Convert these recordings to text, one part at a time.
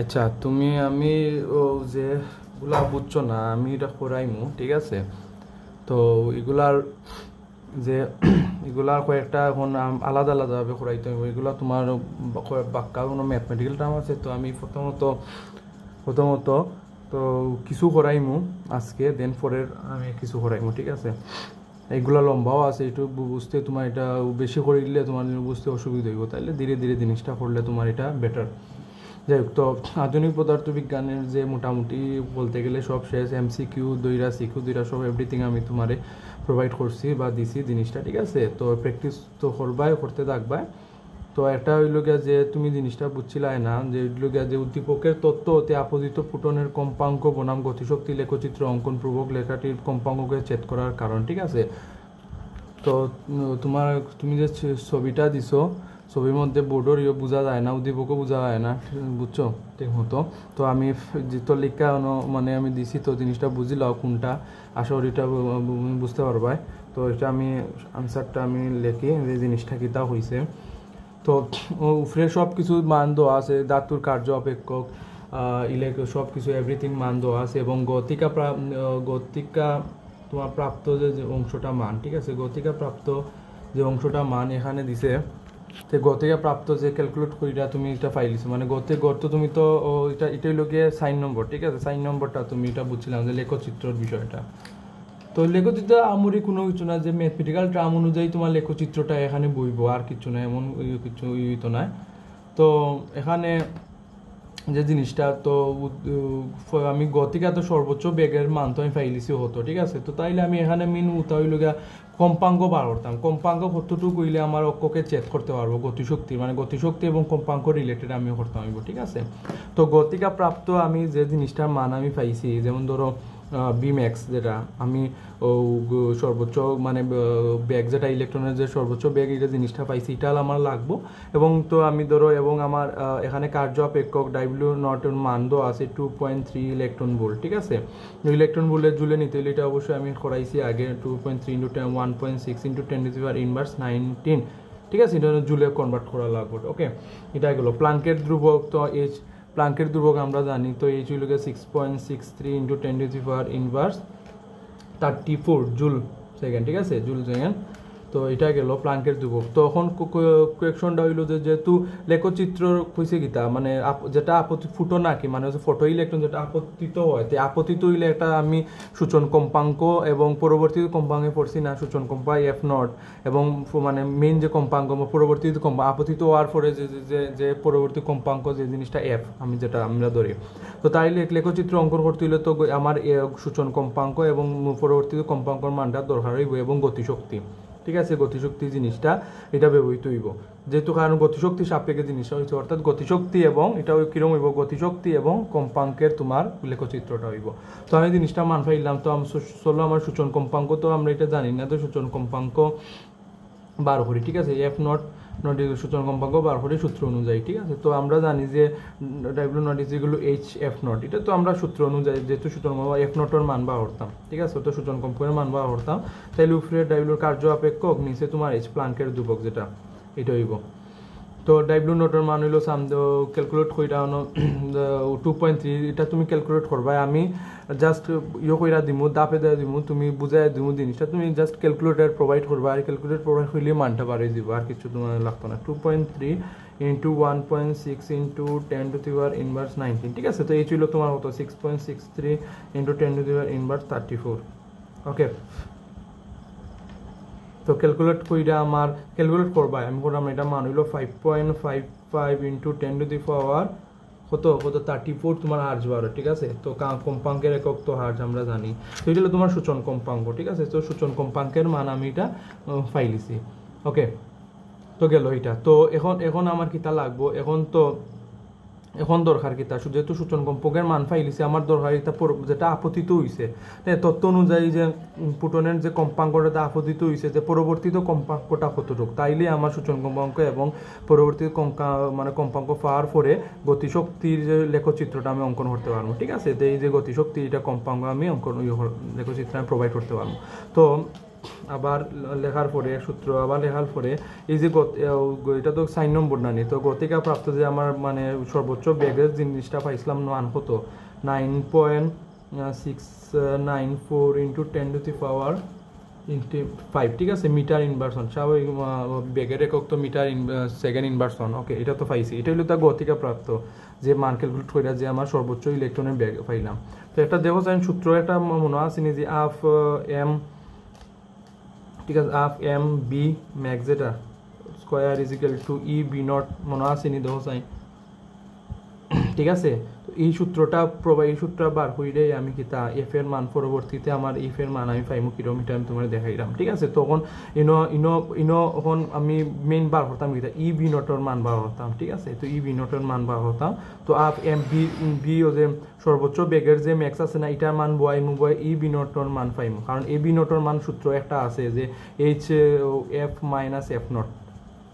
আচ্ছা, তুমি আমি ও যে গুলা বুঝছো না, আমি এটা করাইমু, ঠিক আছে? তো এগুলার যে এগুলার কয়েকটা এখন আলাদা আলাদাভাবে করাইতে হবে। এগুলা তোমার বাক্কা কোনো ম্যাথমেটিক্যাল টার্ম আছে। তো আমি প্রথমত তো কিছু করাইমু আজকে, দেন পরের আমি কিছু করাইমু, ঠিক আছে? এইগুলা লম্বাও আছে, একটু বুঝতে তোমার এটা বেশি করে দিলে তোমার বুঝতে অসুবিধা হইব, তাইলে ধীরে ধীরে জিনিসটা করলে তোমার এটা বেটার। যাই হোক, তো আধুনিক পদার্থবিজ্ঞানের যে মোটামুটি বলতে গেলে সব শেষ, এমসিকিউ দুইটা, সিকিউ দুইটা, সব এভরিথিং আমি তোমারে প্রোভাইড করছি বা দিছি জিনিসটা, ঠিক আছে? তো প্র্যাকটিস তো করবাই, করতে থাকবাই। তো একটা হইল গিয়া যে তুমি জিনিসটা বুঝছিলাই না, যে হইল গিয়া যে উদ্দীপকের তত্ত্ব হতে আপোজিত ফুটনের কম্পাঙ্ক বনাম গতিশক্তি লেখচিত্র অঙ্কন পূর্বক লেখাটির কম্পাঙ্ককে ছেদ করার কারণ, ঠিক আছে? তো তুমি যে ছবিটা দিছো, ছবির মধ্যে বোর্ডের বোঝা যায় না, উদ্দীপকও বোঝা যায় না, বুঝছো ঠিক মতো? তো আমি যেহেতু লেখা মানে আমি দিছি, তো জিনিসটা বুঝিলাও কোনটা আসলে এটা বুঝতে পারবাই। তো এটা আমি আনসারটা আমি লেখি যে জিনিসটা কিতা হয়েছে। তো উপরে সব কিছু মান দেওয়া আছে, ধাতুর কার্য অপেক্ষক সব কিছু এভরিথিং মান দেওয়া আছে, এবং গতিকা তোমার প্রাপ্ত যে অংশটা মান, ঠিক আছে? গতিকা প্রাপ্ত যে অংশটা মান এখানে দিছে। তো গতিকা প্রাপ্ত যে ক্যালকুলেট করিটা তুমি এটা ফাইলিছো, মানে গর্ত তুমি তো এটাই লোকে সাইন নম্বর, ঠিক আছে? সাইন নম্বরটা তুমি এটা বুঝছিলাম যে লেখচিত্রর বিষয়টা। তো লেখচিত্র আমরি কোনো কিছু না, যে ম্যাথমেটিক্যাল টার্ম অনুযায়ী তোমার লেখচিত্রটা এখানে বইব, আর কিছু না, এমন কিছু তো নয়। তো এখানে যে জিনিসটা তো আমি গতিকা তো সর্বোচ্চ বেগের মান তো আমি ফাইলিছি হতো, ঠিক আছে? তো তাইলে আমি এখানে মিন উতা হইল গিয়া কম্পাঙ্ক বার করতাম। কম্পাঙ্ক কতটুকু হইলে আমার অক্ষকে চেক করতে পারবো গতিশক্তি, মানে গতিশক্তি এবং কম্পাঙ্ক রিলেটেড আমি করতাম হইব, ঠিক আছে? তো গতিকা প্রাপ্ত আমি যে জিনিসটার মান আমি পাইছি, যেমন ধরো বিম্যাক্স, যেটা আমি সর্বোচ্চ মানে ব্যাগ, যেটা ইলেকট্রনের যে সর্বোচ্চ ব্যাগ, এটা জিনিসটা পাইছি, এটা আমার লাগবো। এবং তো আমি ধরো, এবং আমার এখানে কার্য অপেক্ষক ডাব্লিউ নটের মান দো আছে 2.3 ইলেকট্রন ভোল্ট, ঠিক আছে? ইলেকট্রন ভোল্টের জুলে নিতে হলে এটা অবশ্যই আমি করাইছি আগে, 2.3 ইন্টু 1.6 ইন্টু 10⁻⁻⁹ ঠিক আছে? এটা জুলে কনভার্ট করা লাগবে। ওকে, এটা গেলো প্লাঙ্কের ধ্রুবক। তো প্লাঙ্কের ধ্রুবক আমরা জানি, তো এইচ হইল 6.63 ইন্টু 10⁻⁻34 জুল সেকেন্ড, ঠিক আছে? Joule second. তো এটা গেল প্লাঙ্কের ধ্রুবক। তো এখন কোয়েকশনটা হইল যে যেহেতু লেখচিত্র কইছে গীতা, মানে যেটা আপত্তি ফুটো নাকি, মানে হচ্ছে ফটো ইলেকট্রন যেটা আপত্তিত হয়, তো আপত্তিত হইলে একটা আমি সূচন কম্পাঙ্ক এবং পরবর্তী কম্পাঙ্কে পড়ছি না, সূচন কম্পাঙ্ক এফ নট, এবং মানে মেইন যে কম্পাঙ্ক পরবর্তী আপত্তিত হওয়ার পরে যে যে যে পরবর্তী কম্পাঙ্ক যে জিনিসটা এফ, আমি যেটা আমরা ধরি। তো তাইলে লেখচিত্র অঙ্কন করতে হইলে তো আমার সূচন কম্পাঙ্ক এবং পরবর্তী কম্পাঙ্কর মানটা দরকার হইব, এবং গতিশক্তি, ঠিক আছে? গতিশক্তি জিনিসটা এটা ব্যবহৃত হইব, যেহেতু কারণ গতিশক্তি সাপেক্ষে জিনিসটা হয়েছে, অর্থাৎ গতিশক্তি এবং এটা কিরকম হইব, গতিশক্তি এবং কম্পাঙ্কের তোমার লেখচিত্রটা হইব। তো আমি জিনিসটা মান পাইলাম। তো চলো আমার সূচন কম্পাঙ্ক তো আমরা এটা জানি না, তো সূচন কম্পাঙ্ক বার করি, ঠিক আছে? এফ নট সূচন কম্পাঙ্ক বার করি সূত্র অনুযায়ী, ঠিক আছে? তো আমরা জানি যে W not is equal to H F not, এটা তো আমরা সূত্র অনুযায়ী যেহেতু সূচন এফ নটের মান বার করতাম, ঠিক আছে? তো সূচন কম্পাঙ্কের মান বার করতাম, তাইলে উপরে ডাব্লিউর কার্য অপেক্ষক, নিচে তোমার এইচ প্লাঙ্কের ধ্রুবক, যেটা এটা হইব। তো ডাব্লিউ নোটের মান হইলো ক্যালকুলেট কইরা 2.3, এটা তুমি ক্যালকুলেট করবা, আমি জাস্ট কইরা দিমু, দাপে দেওয়া দিমু, তুমি বুঝাই দিমু জিনিসটা, তুমি জাস্ট ক্যালকুলেটার প্রোভাইড করবা, আর ক্যালকুলেট প্রোভাইড করলে মানটা বাড়িয়ে দিব, আর কিছু তোমার লাগতো না। 2.3 ইন্টু 1.6 ইন্টু 10⁻⁻⁹, ঠিক আছে? তো এই ছিল তোমার মতো 6.63 ইন্টু 10⁻⁻34। ওকে, তো ক্যালকুলেট কইরা আমার ক্যালকুলেট করবা, আমি করলাম, এটা মান হইলো 5.55 ইন্টু 10⁻⁴ কত 34 তোমার হার্জ বারো, ঠিক আছে? তো কম্পাঙ্কের একক তো হার্জ আমরা জানি। তো এটা হলো তোমার সূচন কম্পাঙ্ক, ঠিক আছে? তো সূচন কম্পাঙ্কের মান আমি এটা ফাইলিছি। ওকে, তো গেল এটা। তো এখন আমার কিতা লাগবো, এখন দরকার কিতা, যেহেতু সূচন কম্পাঙ্কের মান ফাইলিছে, আমার দরকার এটা যেটা আপতিত হইছে তথ্য অনুযায়ী, যে পুটনের যে কম্পাঙ্কটা আপতিত হইছে, যে পরবর্তীত কম্পাঙ্কটা কতটুক, তাইলে আমার সূচন কম্পাঙ্ক এবং পরবর্তী মানে কম্পাঙ্ক পাওয়ার পরে গতিশক্তির যে লেখচিত্রটা আমি অঙ্কন করতে পারবো, ঠিক আছে? তো এই যে গতিশক্তি, এটা কম্পাঙ্ক আমি অঙ্কন লেখচিত্র আমি প্রোভাইড করতে পারবো। তো আবার লেখার পরে সূত্র আবার লেখার পরে এই যে এটা তো 4 নম্বর নানি, তো গতিকা প্রাপ্ত যে আমার মানে সর্বোচ্চ বেগের জিনিসটা পাইছিলাম মান কত 9.694 ইন্টু 10⁵, ঠিক আছে, মিটার ইনভার্সন স্বাভাবিক বেগের একক তো মিটার সেকেন্ড ইনভার্সন। ওকে, এটা তো পাইছি, এটা হলো তার গতিকা প্রাপ্ত যে মান ক্যালকুলেট করে যে আমার সর্বোচ্চ ইলেকট্রনের বেগ পাইলাম। তো একটা দেখো যাই সূত্র একটা মনে আছে নি যে আফ এম, ঠিক আছে, আফ এম বি ম্যাক্স যেটা square is equal to E B nought মনে আছে নি দেখো যাই, ঠিক আছে। তো এই সূত্রটা এই সূত্র বার হইলে আমি কি তা এফ এর মান পরবর্তীতে আমার এফ এর মান আমি পাইমু কিলোমিটার আমি তোমার দেখাইলাম, ঠিক আছে। তখন এখন আমি মেইন বার হতাম কি ই বি নটের মান বার হতাম, ঠিক আছে। তো ই বি নটের মান বার হতাম, তো আপ এম বি ও যে সর্বোচ্চ বেগের যে ম্যাক্স আছে না এটার মান বয়াইমু ই বি নটের মান পাইমু, কারণ এ বি নটের মান সূত্র একটা আছে যে H F minus F not,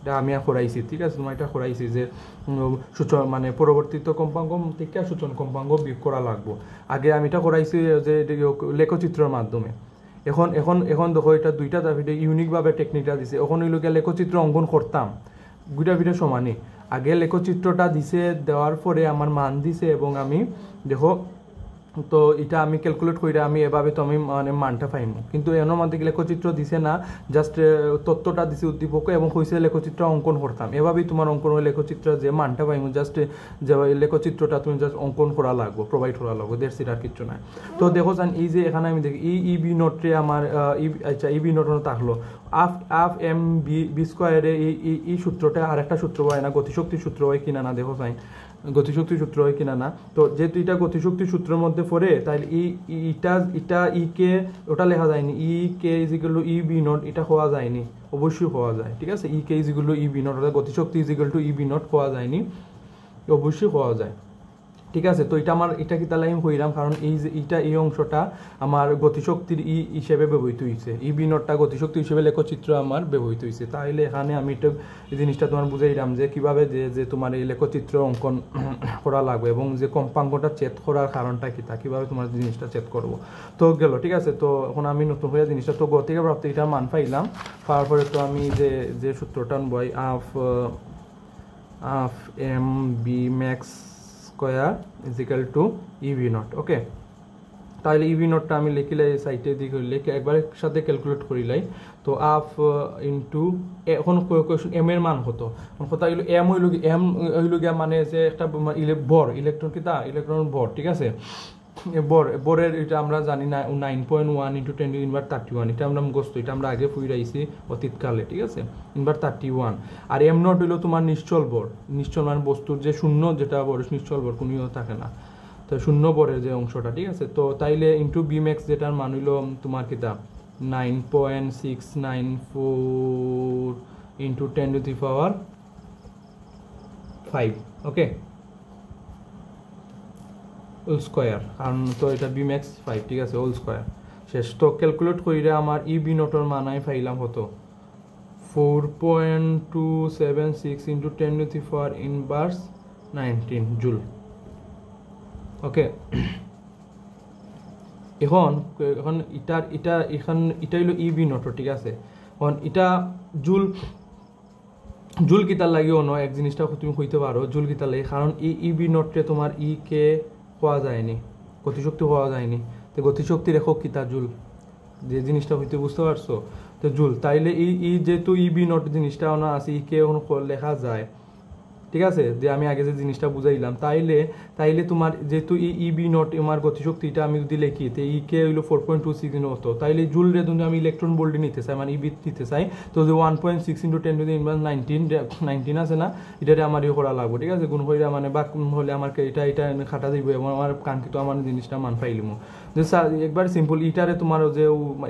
এটা আমি করাইছি, ঠিক আছে, তোমার এটা করাইছি যে সূচন মানে পরবর্তীত কম্পাঙ্ক থেকে সূচন কম্পাঙ্ক বিয়োগ করা লাগবো। আগে আমি এটা করাইছি যে লেখচিত্রের মাধ্যমে। এখন এখন এখন দেখো এটা দুইটা ভিডিও ইউনিকভাবে টেকনিকটা দিছে। এখন ওই লোকে লেখচিত্র অঙ্কন করতাম দুইটা ভিডিও সমানই, আগে লেখচিত্রটা দিছে, দেওয়ার পরে আমার মান দিছে এবং আমি দেখো তো এটা আমি ক্যালকুলেট করে আমি এভাবে তো আমি মানে মানটা পাইমু, কিন্তু এর মধ্যে লেখচিত্র দিছে না, জাস্ট তথ্যটা দিছে উদ্দীপক এবং হয়েছে লেখচিত্র অঙ্কন করতাম, এভাবেই তোমার অঙ্কন হয় লেখচিত্র যে মানটা পাইমু, জাস্ট যে লেখচিত্রটা তুমি জাস্ট অঙ্কন করা লাগবো, প্রোভাইড করা লাগবো, দেড় সিটার কিচ্ছু নাই। তো দেখো যান এই যে এখানে আমি দেখি ই বি নোটে আমার আচ্ছা ই বি নোট থাকলো আফ এম বি স্কোয়ারে এই সূত্রটা আর একটা সূত্র হয় না, গতিশক্তির সূত্র হয় কিনা না দেখো যাই, গতিশক্তি সূত্র হয় কিনা না। তো যেহেতু এটা গতিশক্তি সূত্রের মধ্যে পড়ে তাহলে এটা ই কে ওটা লেখা যায়নি, E K is equal to E B naught এটা হওয়া যায়নি, অবশ্যই হওয়া যায়, ঠিক আছে। E K is equal to E B naught অর্থাৎ গতিশক্তি is equal to E B naught হওয়া যায়নি, অবশ্যই হওয়া যায়, ঠিক আছে। তো এটা আমার এটা কি তাহলে আমি হইলাম, কারণ এই যে এইটা এই অংশটা আমার গতিশক্তির ই হিসেবে ব্যবহৃত হয়েছে, ই বি নটটা গতিশক্তি হিসেবে লেখচিত্র আমার ব্যবহৃত হয়েছে। তাহলে এখানে আমি এটা এই জিনিসটা তোমার বুঝাইলাম যে কীভাবে যে তোমার এই লেখচিত্র অঙ্কন করা লাগবে এবং যে কম্পাঙ্কটা চেক করার কারণটা কী তা কীভাবে তোমার জিনিসটা চেক করবো। তো গেল, ঠিক আছে। তো এখন আমি নতুন হয়ে জিনিসটা তো গতিকে প্রাপ্তি এটা মান পাইলাম, পাওয়ার পরে তো আমি যে সূত্রটা বই half M B max square is equal to EV naught. Okay, তাহলে ইভি নটটা আমি লিখিলাই সাইটে দিকে লিখে একবার সাথে ক্যালকুলেট করিলাই। তো আফ ইন্টু এখন এম এর মান কত, কথা হইল এম হইল গিয়া মানে যে একটা ভর ইলেকট্রন কিতা ইলেকট্রন ভর, ঠিক আছে। বরের এটা আমরা জানি না 9.1 ইন্টু 10⁻31, এটা আমরা মুখস্থ, এটা আমরা আগে ফুইরাইছি অতীতকালে, ঠিক আছে, ইনভার 31। আর এম নট হইলো তোমার নিশ্চল বর, নিশ্চল মানে বস্তুর যে শূন্য যেটা বর নিশ্চল বর কোনো থাকে না, তো শূন্য বরের যে অংশটা, ঠিক আছে। তো তাইলে ইন্টু বি ম্যাক্স যেটার মান হইলো তোমার কিতা 9.694 ইন্টু 10⁵। ওকে, হোল স্কোয়ার, কারণ তো এটা বি ম্যাক্স 5, ঠিক আছে, হোল স্কোয়ার শেষ। তো ক্যালকুলেট করিলে আমার ই বি নটর মান আমি পাইলাম কত 4.276 ইন্টু 10⁻⁴ ইনভার্স 19 জুল। ওকে, এখন এটা হইলো ই বি নটর, ঠিক আছে। এখন এটা জুল কিতার লাগিও ন এক জিনিসটা তুমি কইতে পারো জুল কিতার লাগে, কারণ ই বি নটে তোমার ই কে হওয়া যায়নি, গতিশক্তি হওয়া যায়নি, তো গতিশক্তির একক কিতা জুল, যে জিনিসটা হইতে বুঝতে পারছো, তো জুল। তাইলে এই যেহেতু ই বি নট জিনিসটা না আছে ই কে লেখা যায়, ঠিক আছে, যে আমি আগে যে জিনিসটা বুঝাইলাম, তাইলে তোমার যেহেতু ই বি নট আমার গতিশক্তিটা আমি যদি লিখি তো ই কে হইলো 4.26 হতো, তাইলে জুল রে যদি আমি ইলেকট্রন ভোল্টে নিতে চাই মানে ই বি নিতে চাই, তো যে 1.6 ইন্টু 10⁻19 আছে না, এটাতে আমার ইয়ে করা লাগবে, ঠিক আছে, গুণ কইরা মানে বা হলে আমাকে এটা খাটা দিব এবং আমার কাঙ্ক্ষিত আমার জিনিসটা মান পাইলিম। যে একবার সিম্পল ইটারে তোমার যে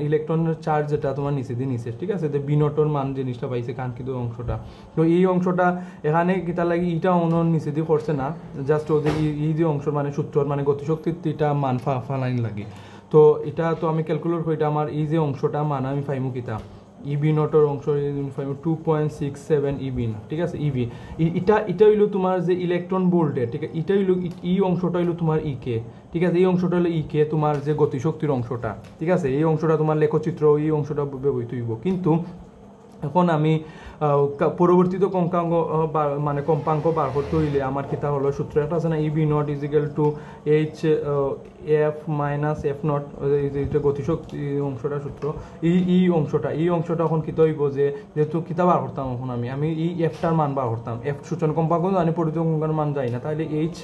ইলেকট্রনের চার্জ যেটা তোমার নিচে দিয়ে নিচে, ঠিক আছে, যে বি নটর মান জিনিসটা পাইছে কাঙ্ক্ষিত অংশটা। তো এই অংশটা এখানে কিতা লাগে এটা অন্য নিচে দিয়ে করছে না, জাস্ট ওদের এই যে অংশ মানে সূত্র মানে গতিশক্তির এটা মান ফালাইন লাগে। তো এটা তো আমি ক্যালকুলেট করি, এটা আমার এই যে অংশটা মান আমি পাইমু কিতা ইবি নটের অংশ 2.67 ইবি, ঠিক আছে। ইবি এটা হইলো তোমার যে ইলেকট্রন ভোল্টের, ঠিক আছে। এটা হইলো এই অংশটা হইলো তোমার ইকে, ঠিক আছে। এই অংশটা হলো ইকে তোমার যে গতিশক্তির অংশটা, ঠিক আছে। এই অংশটা তোমার লেখচিত্র এই অংশটা ব্যবহৃত হইব। কিন্তু এখন আমি পরবর্তীত কম্পাঙ্ক মানে কম্পাঙ্ক বার করতে হইলে আমার কিতা হলো সূত্র একটা আছে না, EB naught is equal to H F minus F naught, এইটা গতিশক্তি অংশটা সূত্র। এই অংশটা এখন কিতা হইব যে যেহেতু কিতা বার করতাম এখন আমি এই এফটার মান বার করতাম, এফ সূচন কম্পাঙ্ক জানি পরিচিত কম্পাঙ্কের মান যাই না, তাহলে H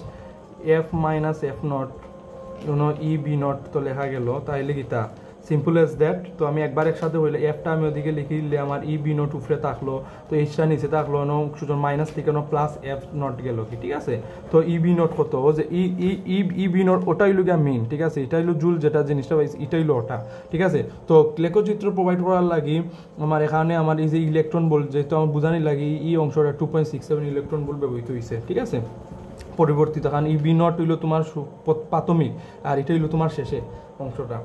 F minus F naught EB naught তো লেখা গেল, তাইলে কিতা সিম্পল এজ দ্যাট। তো আমি একবার একসাথে হইলে এফটা আমি ওদিকে লিখে দিলে আমার ইবি নট উপরে থাকলো, তো এইচটা নিচে থাকলো, সুতরাং মাইনাস থেকে প্লাস এফ নট গেল কি, ঠিক আছে। তো ইবি নট কত যে ইবি নট ওটাই হইল গিয়া মেইন, ঠিক আছে। এটা হইলো জুল যেটা জিনিসটা পাইছি, এটা হইলো ওটা, ঠিক আছে। তো লেখচিত্র প্রোভাইড করার লাগি আমার এখানে আমার এই যে ইলেকট্রন বল যেহেতু আমার বুঝানি লাগি এই অংশটা 2.67 ইলেকট্রন বল ব্যবহৃত হয়েছে, ঠিক আছে। পরিবর্তিত কারণ ইবি নট হইলো তোমার প্রাথমিক আর এটা হইলো তোমার শেষে অংশটা।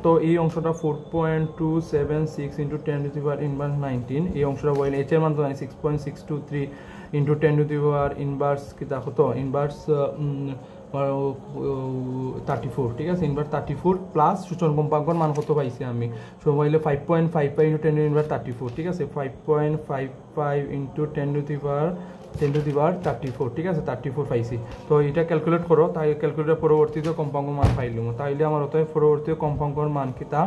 তো এই অংশটা 4.276 into 10 to the power inverse 19, এই অংশটা বলে এইচ এর মান তো জানি 6.623 into 10 to the power inverse কি দেখো তো ইনভার্স 34, ঠিক আছে। ইনভার্স 34 প্লাস সূচন কম্পাঙ্কের মান কত পাইছি আমি বলে 5.55 ইন্টু 10 টু দি পাওয়ার 34, ঠিক আছে। 5.55 ইন্টু 10 টু দি পাওয়ার 34, ঠিক আছে। 34 পাইছি। তো এটা ক্যালকুলেট করো, তাই ক্যালকুলেটর পরবর্তীতে কম্পাঙ্ক মান পাইলাম, তাইলে আমার অতএব পরবর্তী কম্পাঙ্কর মান কি তা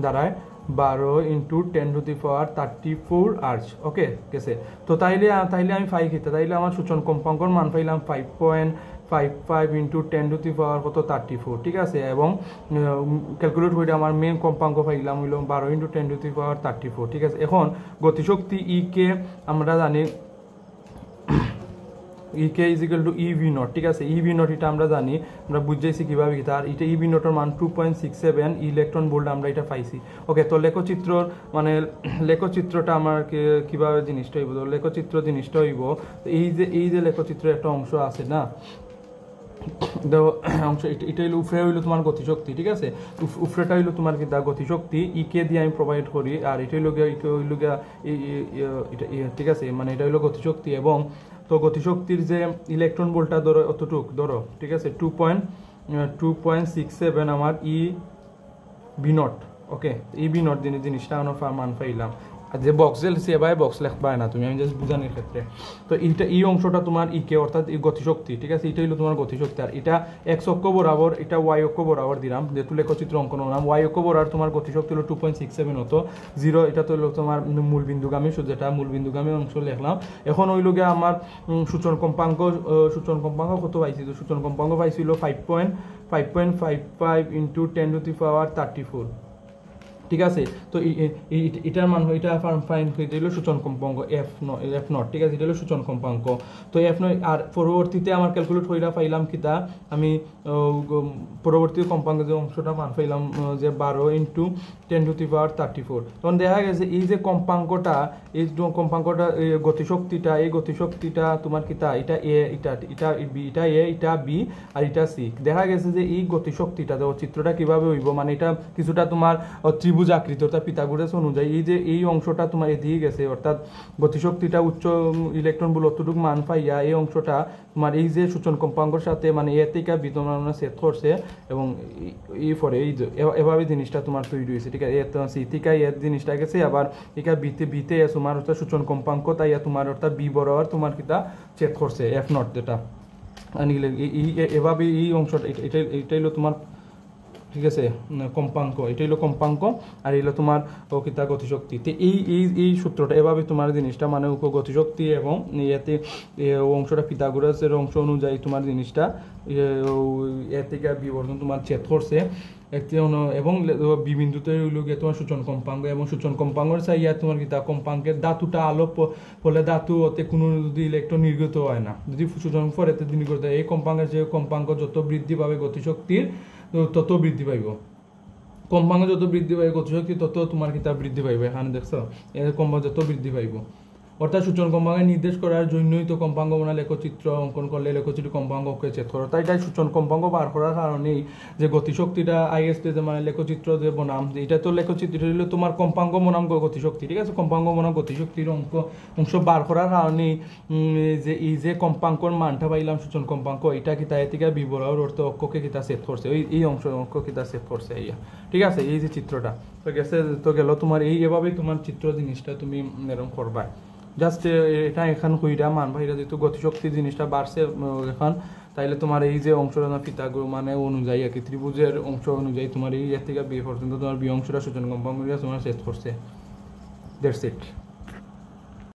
দাঁড়ায় 12 into 10 to the power 34 arch, okay গেছে। তো তাইলে আমি পাই কিতা, তাইলে আমার সূচন কম্পাঙ্কর মান পাইলাম 5.55 ইন্টু 10 টু দি পাওয়ার কত 34, ঠিক আছে। এবং ক্যালকুলেট করে আমার মেন কম্পাঙ্ক পাইলাম হইল 12 ইন্টু 10 টু দি পাওয়ার 34, ঠিক আছে। এখন গতিশক্তি ই কে আমরা জানি E K is equal to EV not, ঠিক আছে। ইভি নট এটা আমরা জানি, আমরা বুঝাইছি কীভাবে কি তার এটা ইভি নটের মান 2.67 ইলেকট্রন ভোল্ট আমরা এটা পাইছি, ওকে। তো লেখচিত্রর মানে লেখচিত্রটা আমার কীভাবে জিনিসটা হইব, তো লেখচিত্র জিনিসটা হইব এই যে লেখচিত্র একটা অংশ আছে না, অংশ এটা হইলো উপরে হইলো তোমার গতিশক্তি, ঠিক আছে। উপরেটা হইলো তোমার কি গতিশক্তি ইকে দিয়ে আমি প্রোভাইড করি, আর এটা হইলো গিয়া এটা, ঠিক আছে। মানে এটা হইলো গতিশক্তি, এবং তো গতিশক্তির যে ইলেকট্রন ভোল্টটা ধরো অতটুক ধরো, ঠিক আছে। 2.67 আমার E B nought, okay. E B nought জিনিসটা মান পাইলাম। যে বক্সেল সেবায় বক্স লেখবা না তুমি, আমি জাস্ট বুঝানোর ক্ষেত্রে। তো এই অংশটা তোমার ইকে অর্থাৎ গতিশক্তি, ঠিক আছে। এটা হইলো তোমার গতিশক্তি, আর এটা এক্স অক্ষ বরাবর এটা ওয়াই অক্ষ বরাবর দিলাম, যেহেতু লেখচিত্র অঙ্কন নাম ওয়াই অক্ষ বরাবর তোমার গতিশক্তি হলো 2.67 হতো 0, এটা তো হলো তোমার মূলবিন্দুগামী, যেটা মূলবিন্দুগামী অংশ লিখলাম। এখন হইল গিয়ে আমার সূচন কম্পাঙ্ক কত পাইছি, তো সূচন কম্পাঙ্ক পাইছিল 5.55 ইন্টু 10 টু দি পাওয়ার 34, ঠিক আছে। তো এটার মান এটা ফাইন এটা হলো সূচন কম্পাঙ্ক এফ নট, ঠিক আছে। এটা হলো সূচন কম্পাঙ্ক। তো এফ নট আর পরবর্তীতে আমার ক্যালকুলেট হইরা পাইলাম কিতা আমি পরবর্তী কম্পাঙ্কের যে অংশটা মান পাইলাম যে 12 ইন্টু 10 টু দি পাওয়ার 34। তখন দেখা গেছে এই যে কম্পাঙ্কটা গতিশক্তিটা এই গতিশক্তিটা তোমার কিতা এটা এ এটা বি, এটা এ এটা বি আর এটা সি। দেখা গেছে যে এই গতিশক্তিটা চিত্রটা কিভাবে হইব, মানে এটা কিছুটা তোমার ত্রিভুজ আকৃতি অর্থাৎ পিথাগোরাস অনুযায়ী এই যে এই অংশটা তোমার এদিকে গেছে, অর্থাৎ গতিশক্তিটা উচ্চ ইলেকট্রন বল অতটুকু মান পাইয়া এই অংশটা তোমার এই যে সূচন কম্পাঙ্কের সাথে মানে এ থেকে বি তোমার সেট করছে, এবং এই পরে এই যে এভাবে জিনিসটা তোমার তৈরি হয়েছে, ঠিক আছে। সি থেকে এর জিনিসটা গেছে, আবার একা বিতে তোমার অর্থাৎ সূচন কম্পাঙ্ক তাই তোমার অর্থাৎ বি বরাবর তোমার কিতা চেক করছে এফ নট, যেটা এভাবে এই অংশটা এটা হলো তোমার, ঠিক আছে, কম্পাঙ্ক। এটা হলো কম্পাঙ্ক আর এলো তোমার কিতা গতিশক্তি। তো এই সূত্রটা এভাবে তোমার জিনিসটা মানে গতিশক্তি এবং এতে অংশটা পিথাগোরাসের অংশ অনুযায়ী তোমার জিনিসটা এ থেকে বিবর্তন তোমার ছেদ করছে এবং বিবিন্দুতে হইল গিয়ে তোমার সূচন কম্পাঙ্ক, এবং সূচন কম্পাঙ্কের চাই ইয়ার তোমার কিতা কম্পাঙ্কের ধাতুটা আলো ফলে ধাতু ওতে কোনো যদি ইলেকট্রন নির্গত হয় না, যদি সূচন পরে এতে নির্গত হয়। এই কম্পাঙ্কের যে কম্পাঙ্ক যত বৃদ্ধি পাবে গতিশক্তির তত বৃদ্ধি পাইব, কম্পাঙ্ক যত বৃদ্ধি পাইবে গতিশক্তি তত তোমার কিতা বৃদ্ধি পাইবে। এখানে দেখছো এর কম্পাঙ্ক যত বৃদ্ধি পাইব, অর্থাৎ সূচন কম্পাঙ্কে নির্দেশ করার জন্যই তো কম্পাঙ্গ মানে লেখচিত্র অঙ্কন করলে লেখচিত্র কম্পাঙ্গকে ছেদ করো। তাই সূচন কম্পাঙ্গ বার করার কারণেই যে গতিশক্তিটা আইএসটি যে মানে লেখচিত্র যে বনাম এটা তো লেখচিত্র হলো তোমার কম্পাঙ্গ বনাম গতিশক্তি, ঠিক আছে? কম্পাঙ্গ বনাম গতিশক্তির অংশ বার করার কারণেই যে এই যে কম্পাঙ্কর মানটা পাইলাম সূচন কম্পাঙ্ক, এটা কিতা এতিকা বিবরণ অর্থ অক্ষকে কিতা সেট করছে, এই অংশ অক্ষ কিতা সেট করছে ইয়া, ঠিক আছে? এই যে চিত্রটা তো গেছে তো গেল তোমার এভাবেই তোমার চিত্র জিনিসটা তুমি এরকম করবা। জাস্ট এটা এখান কইরা মানবা এটা যেহেতু গতিশক্তি জিনিসটা বাড়ছে এখন, তাইলে তোমার এই যে অংশটা ফিতাগো মানে অনুযায়ী আর কি ত্রিভুজের অংশ অনুযায়ী তোমার এই এর থেকে বি পর্যন্ত তোমার বি অংশটা সূচন কম্পাঙ্ক তোমার সেট করছে। That's it.